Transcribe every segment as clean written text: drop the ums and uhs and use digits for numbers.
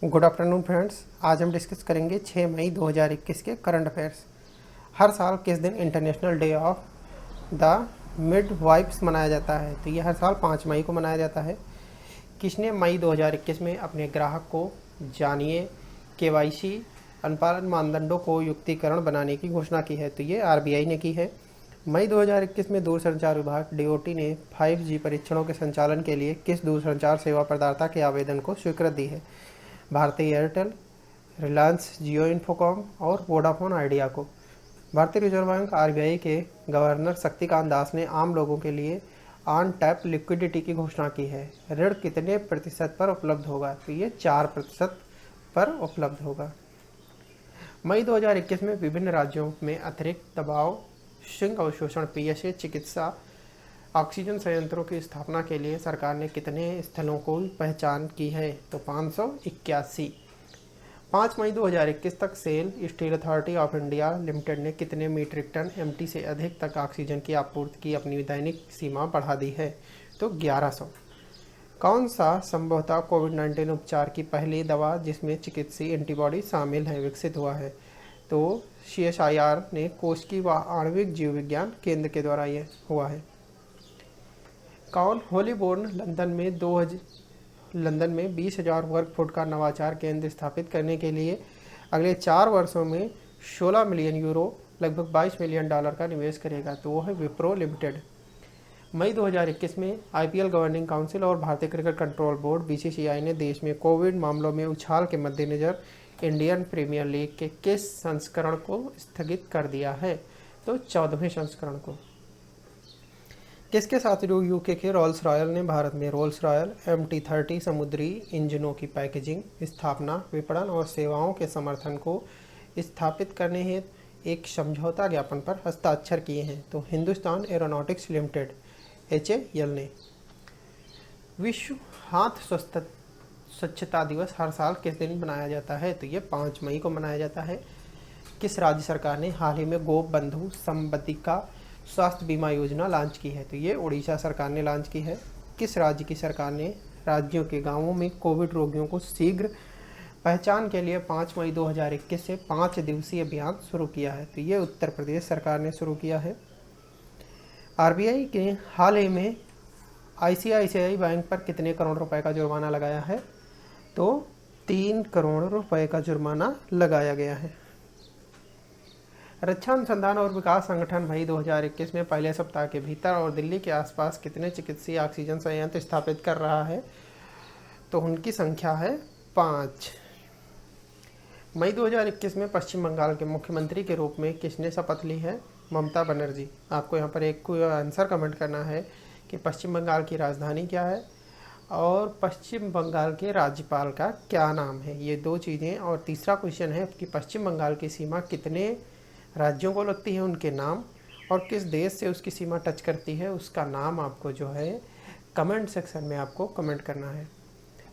Good afternoon friends. आज हम discuss करेंगे 6 मई 2021 के करंट अफेयर्स। हर साल किस दिन international day of the midwives मनाया जाता है? तो ये हर साल 5 मई को मनाया जाता है। किसने मई 2021 में अपने ग्राहक को जानिए केवाईसी अनुपालन मानदंडों को युक्तिकरण बनाने की घोषणा की है? तो ये आरबीआई ने की है। मई 2021 में दूरसंचार विभाग डीओटी ने 5G परीक्षणों के संचालन के लिए किस दूरसंचार सेवा प्रदाता के आवेदन को स्वीकृति दी है? भारतीय एयरटेल, रिलायंस जियो इन्फोकॉम और वोडाफोन आइडिया को। भारतीय रिजर्व बैंक आरबीआई के गवर्नर शक्तिकांत दास ने आम लोगों के लिए ऑन टैप लिक्विडिटी की घोषणा की है। ऋण कितने प्रतिशत पर उपलब्ध होगा? तो ये 4% पर उपलब्ध होगा। मई 2021 में विभिन्न राज्यों में अतिरिक्त दबाव सिंक अवशोषण पीएसए चिकित्सा ऑक्सीजन संयंत्रों की स्थापना के लिए सरकार ने कितने स्थलों को पहचान की है? तो 581। 5 मई 2021 तक SAIL Steel Authority of India Limited ने कितने मीट्रिक टन एमटी से अधिक तक ऑक्सीजन की आपूर्ति की अपनी दैनिक सीमा बढ़ा दी है? तो 1100। कौन सा संभवतः कोविड-19 उपचार की पहली दवा जिसमें चिकित्सीय एंटीबॉडी शामिल है विकसित हुआ है? तो CSIR ने कोशिकी व आणविक जीव विज्ञान केंद्र के द्वारा यह हुआ है। कौन होलीबोर्न लंदन में 20,000 वर्ग फुट का नवाचार केंद्र स्थापित करने के लिए अगले 4 वर्षों में 16 मिलियन यूरो लगभग $22 मिलियन का निवेश करेगा? तो वो है विप्रो लिमिटेड। मई 2021 में IPL गवर्निंग काउंसिल और भारतीय क्रिकेट कंट्रोल बोर्ड BCCI ने देश में कोविड मामलों में उछाल के मद्देनज़र इंडियन प्रीमियर लीग के किस संस्करण को स्थगित कर दिया है? तो 14वें संस्करण को। किसके साथ यूके के रोल्स रॉयल ने भारत में रोल्स रॉयल MT-30 समुद्री इंजनों की पैकेजिंग, स्थापना, विपणन और सेवाओं के समर्थन को स्थापित करने हेतु एक समझौता ज्ञापन पर हस्ताक्षर किए हैं? तो हिंदुस्तान एरोनॉटिक्स लिमिटेड HAL ने। विश्व हाथ स्वच्छता दिवस हर साल किस दिन मनाया जाता है? तो ये 5 मई को मनाया जाता है। किस राज्य सरकार ने हाल ही में गोप बंधु संबंधिका स्वास्थ्य बीमा योजना लॉन्च की है? तो ये उड़ीसा सरकार ने लॉन्च की है। किस राज्य की सरकार ने राज्यों के गांवों में कोविड रोगियों को शीघ्र पहचान के लिए 5 मई 2021 से 5 दिवसीय अभियान शुरू किया है? तो ये उत्तर प्रदेश सरकार ने शुरू किया है। आरबीआई के हाल ही में ICICI बैंक पर कितने करोड़ रुपए का जुर्माना लगाया है? तो 3 करोड़ रुपए का जुर्माना लगाया गया है। रक्षा अनुसंधान और विकास संगठन मई 2021 में पहले सप्ताह के भीतर और दिल्ली के आसपास कितने चिकित्सीय ऑक्सीजन संयंत्र स्थापित कर रहा है? तो उनकी संख्या है 5। मई 2021 में पश्चिम बंगाल के मुख्यमंत्री के रूप में किसने शपथ ली है? ममता बनर्जी। आपको यहाँ पर एक आंसर कमेंट करना है कि पश्चिम बंगाल की राजधानी क्या है और पश्चिम बंगाल के राज्यपाल का क्या नाम है। ये 2 चीज़ें। और तीसरा क्वेश्चन है कि पश्चिम बंगाल की सीमा कितने राज्यों को लगती है, उनके नाम, और किस देश से उसकी सीमा टच करती है उसका नाम आपको जो है कमेंट सेक्शन में आपको कमेंट करना है।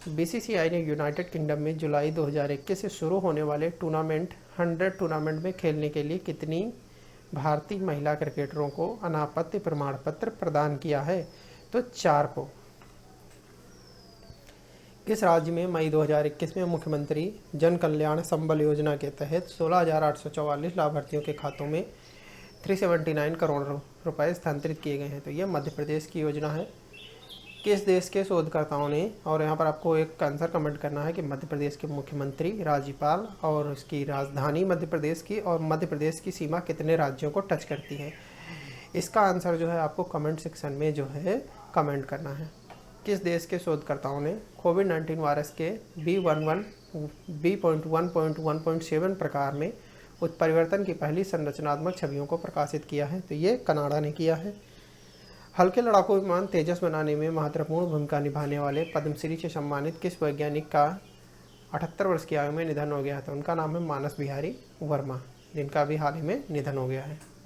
BCCI ने यूनाइटेड किंगडम में जुलाई 2021 से शुरू होने वाले टूर्नामेंट 100 टूर्नामेंट में खेलने के लिए कितनी भारतीय महिला क्रिकेटरों को अनापत्ति प्रमाण पत्र प्रदान किया है? तो 4 को। किस राज्य में मई 2021 में मुख्यमंत्री जन कल्याण संबल योजना के तहत 16,844 लाभार्थियों के खातों में 379 करोड़ रुपए स्थानांतरित किए गए हैं? तो ये मध्य प्रदेश की योजना है। किस देश के शोधकर्ताओं ने, और यहाँ पर आपको एक आंसर कमेंट करना है कि मध्य प्रदेश के मुख्यमंत्री, राज्यपाल और उसकी राजधानी मध्य प्रदेश की, और मध्य प्रदेश की सीमा कितने राज्यों को टच करती है? इसका आंसर जो है आपको कमेंट सेक्शन में जो है कमेंट करना है। किस देश के शोधकर्ताओं ने कोविड-19 वायरस के B.1.1.7 प्रकार में उत्परिवर्तन की पहली संरचनात्मक छवियों को प्रकाशित किया है? तो ये कनाडा ने किया है। हल्के लड़ाकू विमान तेजस बनाने में महत्वपूर्ण भूमिका निभाने वाले पद्मश्री से सम्मानित किस वैज्ञानिक का 78 वर्ष की आयु में निधन हो गया? तो उनका नाम है मानस बिहारी वर्मा, जिनका भी हाल ही में निधन हो गया है।